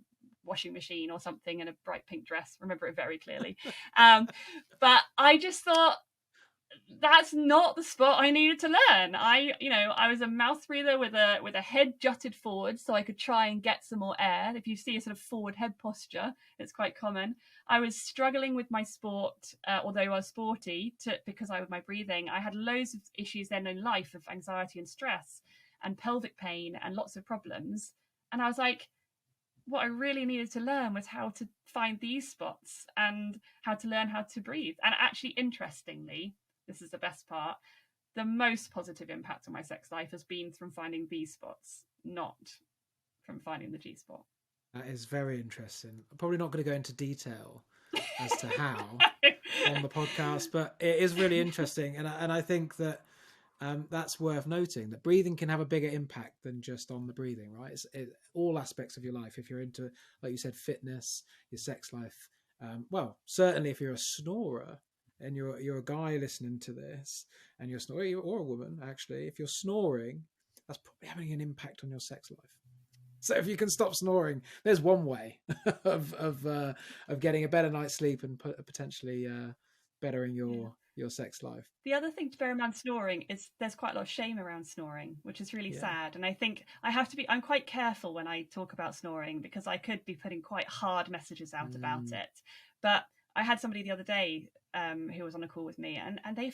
washing machine or something in a bright pink dress. I remember it very clearly. But I just thought, that's not the spot I needed to learn. I was a mouth breather with a head jutted forward so I could try and get some more air. If you see a sort of forward head posture, it's quite common. I was struggling with my sport, although I was sporty, because with my breathing. I had loads of issues then in life of anxiety and stress and pelvic pain and lots of problems. And I was like, what I really needed to learn was how to find these spots and how to learn how to breathe. And actually, interestingly, this is the best part, the most positive impact on my sex life has been from finding these spots, not from finding the G spot. That is very interesting. I'm probably not going to go into detail as to how on the podcast, but it is really interesting. And I think that that's worth noting, that breathing can have a bigger impact than just on the breathing, right? It's all aspects of your life. If you're into, like you said, fitness, your sex life, well, certainly if you're a snorer, and you're a guy listening to this and you're snoring, or a woman actually, if you're snoring, that's probably having an impact on your sex life. So if you can stop snoring, there's one way of getting a better night's sleep and potentially bettering your your sex life. The other thing to bear in mind snoring is there's quite a lot of shame around snoring, which is really sad. And I think I'm quite careful when I talk about snoring, because I could be putting quite hard messages out about it. But I had somebody the other day who was on a call with me, and they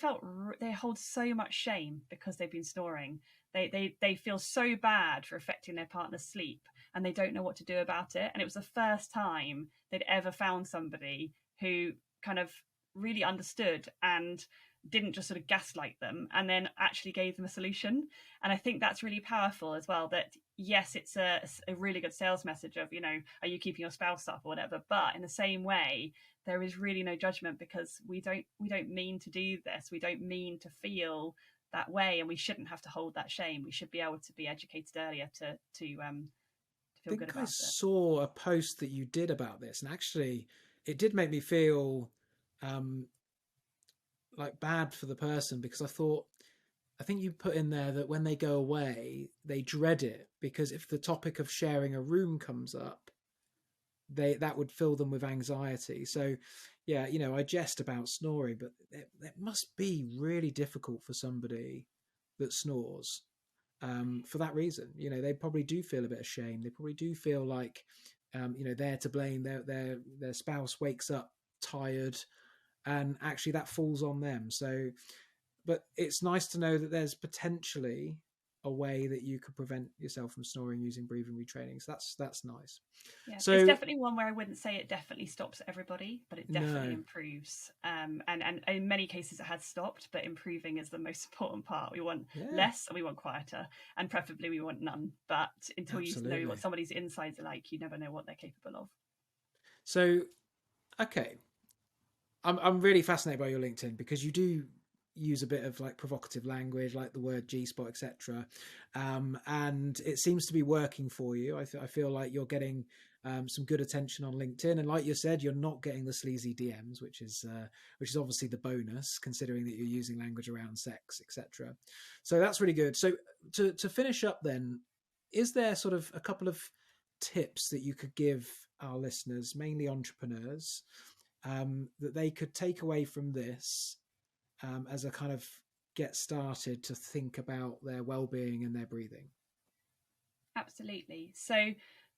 hold so much shame because they've been snoring. They feel so bad for affecting their partner's sleep, and they don't know what to do about it. And it was the first time they'd ever found somebody who kind of really understood and didn't just sort of gaslight them, and then actually gave them a solution. And I think that's really powerful as well, that yes, it's a really good sales message of, are you keeping your spouse up or whatever, but in the same way, there is really no judgment, because we don't mean to do this, we don't mean to feel that way, and we shouldn't have to hold that shame. We should be able to be educated earlier to feel good about it. I saw a post that you did about this, and actually it did make me feel like bad for the person, because I think you put in there that when they go away, they dread it, because if the topic of sharing a room comes up, that would fill them with anxiety. So yeah, I jest about snoring, but it must be really difficult for somebody that snores for that reason. They probably do feel a bit of shame. They probably do feel like they're to blame. Their spouse wakes up tired, and actually that falls on them. So, but it's nice to know that there's potentially a way that you could prevent yourself from snoring using breathing retraining. So that's nice. Yeah, so it's definitely one where I wouldn't say it definitely stops everybody, but it definitely improves. And in many cases it has stopped, but improving is the most important part. We want less, and we want quieter, and preferably we want none. But until you know what somebody's insides are like, you never know what they're capable of. So, okay. I'm really fascinated by your LinkedIn, because you do use a bit of like provocative language, like the word G-spot, etc. And it seems to be working for you. I feel like you're getting some good attention on LinkedIn, and like you said, you're not getting the sleazy DMs, which is obviously the bonus, considering that you're using language around sex, etc. So that's really good. So to finish up, then, is there sort of a couple of tips that you could give our listeners, mainly entrepreneurs, that they could take away from this as a kind of get started to think about their well-being and their breathing? Absolutely. So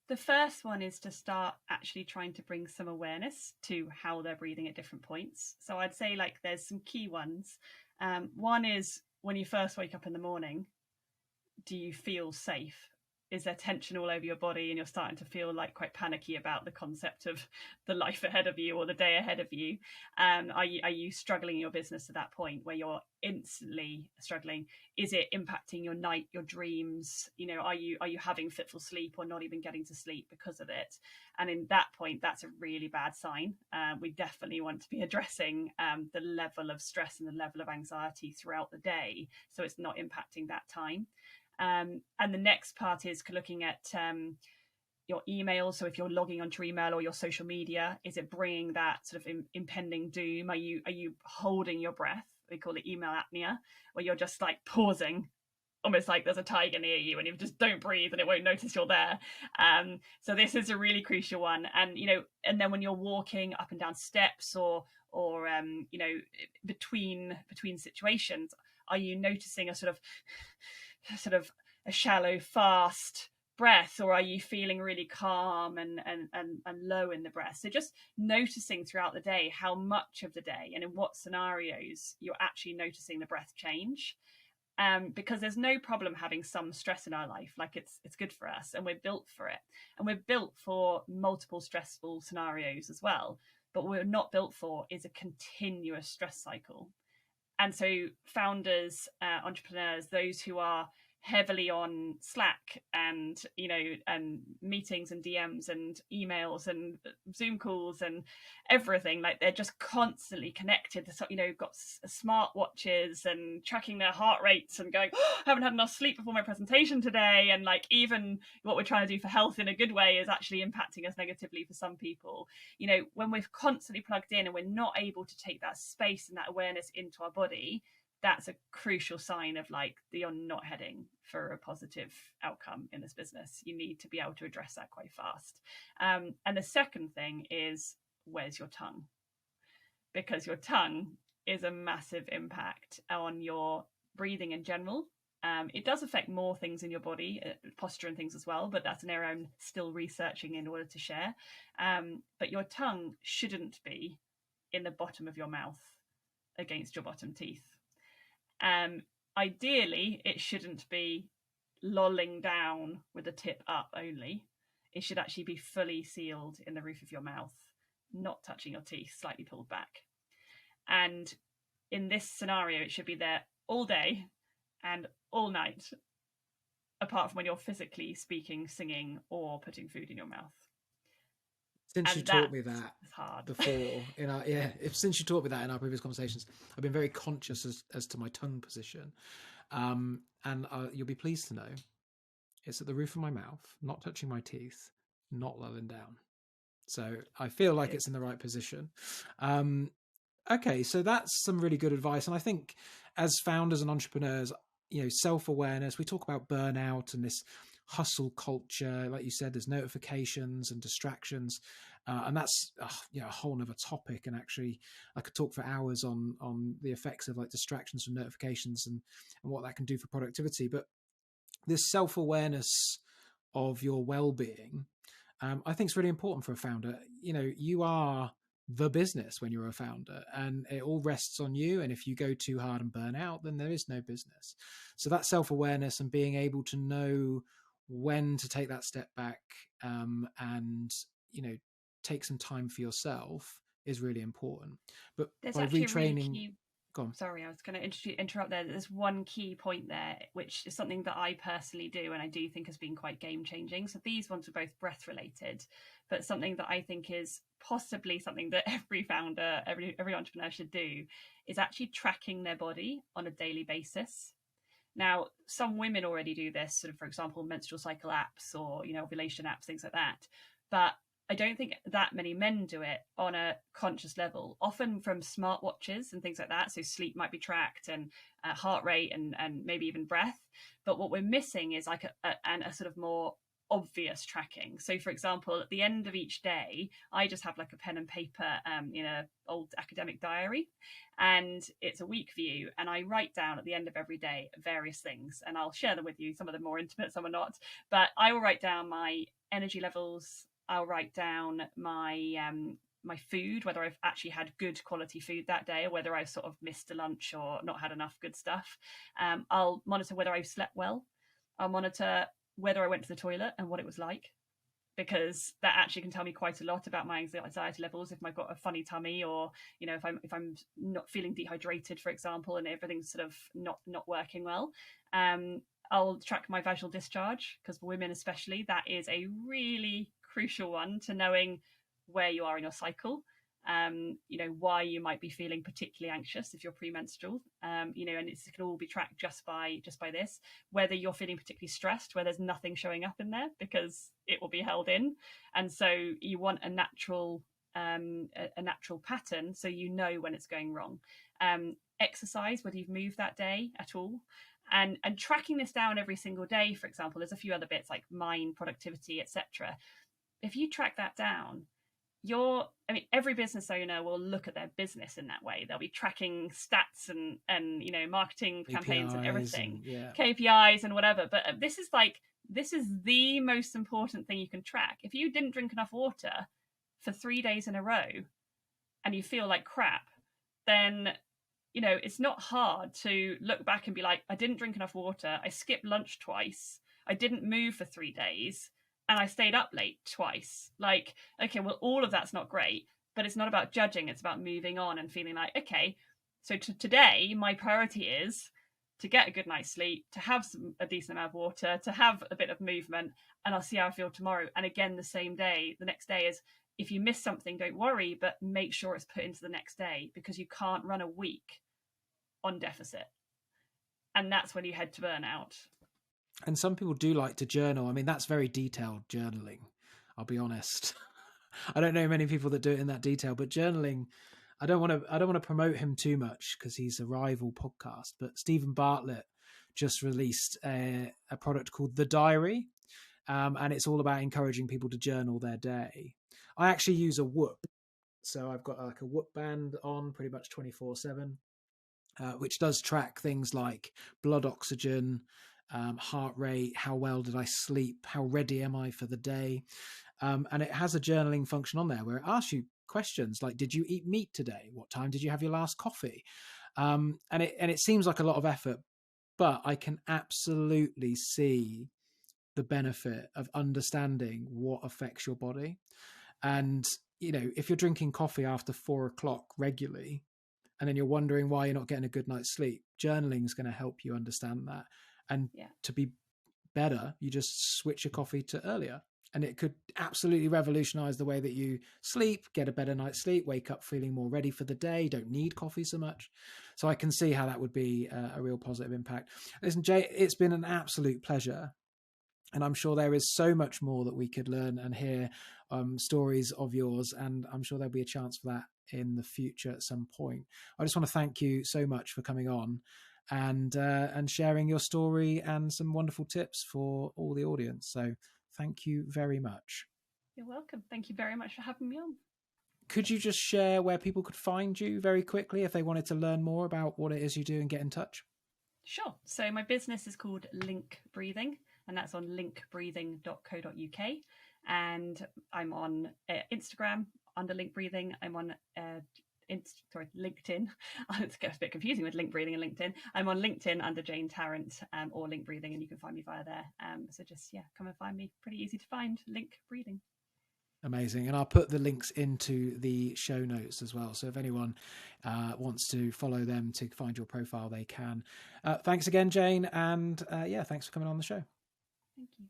the first one is to start actually trying to bring some awareness to how they're breathing at different points. So I'd say there's some key ones. One is, when you first wake up in the morning, do you feel safe? Is there tension all over your body, and you're starting to feel quite panicky about the concept of the life ahead of you or the day ahead of you? Are you struggling in your business at that point where you're instantly struggling? Is it impacting your night, your dreams? Are you having fitful sleep or not even getting to sleep because of it? And in that point, that's a really bad sign. We definitely want to be addressing the level of stress and the level of anxiety throughout the day, so it's not impacting that time. And the next part is looking at your email. So if you're logging onto your email or your social media, is it bringing that sort of impending doom? Are you holding your breath? We call it email apnea, where you're just pausing, almost like there's a tiger near you, and you just don't breathe and it won't notice you're there. So this is a really crucial one. And and then when you're walking up and down steps or between situations, are you noticing a sort of a shallow, fast breath, or are you feeling really calm and low in the breath? So just noticing throughout the day how much of the day and in what scenarios you're actually noticing the breath change. Because there's no problem having some stress in our life. It's good for us, and we're built for it, and we're built for multiple stressful scenarios as well. But what we're not built for is a continuous stress cycle. And so founders, entrepreneurs, those who are heavily on Slack and and meetings and DMs and emails and Zoom calls and everything, they're just constantly connected. So got smart watches and tracking their heart rates and going, oh, I haven't had enough sleep before my presentation today. And even what we're trying to do for health in a good way is actually impacting us negatively for some people. When we're constantly plugged in and we're not able to take that space and that awareness into our body, that's a crucial sign of you're not heading for a positive outcome in this business. You need to be able to address that quite fast. And the second thing is, where's your tongue? Because your tongue is a massive impact on your breathing in general. It does affect more things in your body, posture and things as well, but that's an area I'm still researching in order to share. But your tongue shouldn't be in the bottom of your mouth against your bottom teeth. Ideally, it shouldn't be lolling down with the tip up only. It should actually be fully sealed in the roof of your mouth, not touching your teeth, slightly pulled back. And in this scenario, it should be there all day and all night, apart from when you're physically speaking, singing, or putting food in your mouth. Since you taught me that hard. before, since you taught me that in our previous conversations, I've been very conscious as to my tongue position. And you'll be pleased to know it's at the roof of my mouth, not touching my teeth, not lolling down. So I feel like it's in the right position. Okay, so that's some really good advice. And I think as founders and entrepreneurs, self-awareness, we talk about burnout and this hustle culture. Like you said, there's notifications and distractions. And that's a whole nother topic. And actually, I could talk for hours on the effects of like distractions from notifications and what that can do for productivity. But this self-awareness of your well-being, I think is really important for a founder. You are the business when you're a founder, and it all rests on you. And if you go too hard and burn out, then there is no business. So that self-awareness and being able to know when to take that step back and take some time for yourself is really important. But there's by actually retraining, sorry, I was going to interrupt there. There's one key point there, which is something that I personally do and I do think has been quite game changing. So these ones are both breath related, but something that I think is possibly something that every founder, every entrepreneur should do is actually tracking their body on a daily basis. Now, some women already do this, sort of, for example, menstrual cycle apps or, ovulation apps, things like that. But I don't think that many men do it on a conscious level, often from smartwatches and things like that. So sleep might be tracked and heart rate and maybe even breath. But what we're missing is like a sort of more obvious tracking. So for example, at the end of each day, I just have like a pen and paper in an old academic diary, and it's a week view, and I write down at the end of every day various things, and I'll share them with you. Some of them more intimate, some are not, but I will write down my energy levels. I'll write down my my food, whether I've actually had good quality food that day or whether I've sort of missed a lunch or not had enough good stuff. I'll monitor whether I've slept well. I'll monitor whether I went to the toilet and what it was like, because that actually can tell me quite a lot about my anxiety levels. If I've got a funny tummy, or if I'm not feeling dehydrated, for example, and everything's sort of not working well. I'll track my vaginal discharge, because for women especially, that is a really crucial one to knowing where you are in your cycle. Why you might be feeling particularly anxious if you're premenstrual, and it can all be tracked just by this. Whether you're feeling particularly stressed, where there's nothing showing up in there because it will be held in, and so you want a natural pattern, so when it's going wrong. Exercise, whether you've moved that day at all. And tracking this down every single day, for example, there's a few other bits like mind, productivity, etc. If you track that down, every business owner will look at their business in that way. They'll be tracking stats and marketing campaigns and everything, KPIs and whatever. But this is the most important thing you can track. If you didn't drink enough water for 3 days in a row and you feel like crap, then it's not hard to look back and be like, I didn't drink enough water, I skipped lunch twice, I didn't move for 3 days, and I stayed up late twice. Like, okay, well, all of that's not great, but it's not about judging. It's about moving on and feeling like, okay, so today my priority is to get a good night's sleep, to have a decent amount of water, to have a bit of movement, and I'll see how I feel tomorrow. And again, the next day is, if you miss something, don't worry, but make sure it's put into the next day, because you can't run a week on deficit. And that's when you head to burnout. And some people do like to journal. I mean, that's very detailed journaling, I'll be honest. I don't know many people that do it in that detail, but journaling, I don't want to promote him too much because he's a rival podcast, but Stephen Bartlett just released a product called The Diary, and it's all about encouraging people to journal their day. I actually use a Whoop. So I've got like a Whoop band on pretty much 24/7, which does track things like blood oxygen, heart rate, how well did I sleep, how ready am I for the day. And it has a journaling function on there where it asks you questions like, did you eat meat today? What time did you have your last coffee? And it seems like a lot of effort, but I can absolutely see the benefit of understanding what affects your body. And, if you're drinking coffee after 4 o'clock regularly, and then you're wondering why you're not getting a good night's sleep, journaling is going to help you understand that. And to be better, you just switch your coffee to earlier. And it could absolutely revolutionize the way that you sleep, get a better night's sleep, wake up feeling more ready for the day, don't need coffee so much. So I can see how that would be a real positive impact. Listen, Jay, it's been an absolute pleasure. And I'm sure there is so much more that we could learn and hear stories of yours. And I'm sure there'll be a chance for that in the future at some point. I just want to thank you so much for coming on and sharing your story and some wonderful tips for all the audience. So thank you very much. You're welcome. Thank you very much for having me on. Could you just share where people could find you very quickly if they wanted to learn more about what it is you do and get in touch? Sure. So my business is called Link Breathing, and that's on linkbreathing.co.uk. And I'm on Instagram under Link Breathing. I'm on LinkedIn. It gets a bit confusing with Link Breathing and LinkedIn. I'm on LinkedIn under Jane Tarrant or Link Breathing, and you can find me via there. So just, come and find me. Pretty easy to find, Link Breathing. Amazing. And I'll put the links into the show notes as well. So if anyone wants to follow them to find your profile, they can. Thanks again, Jane. And thanks for coming on the show. Thank you.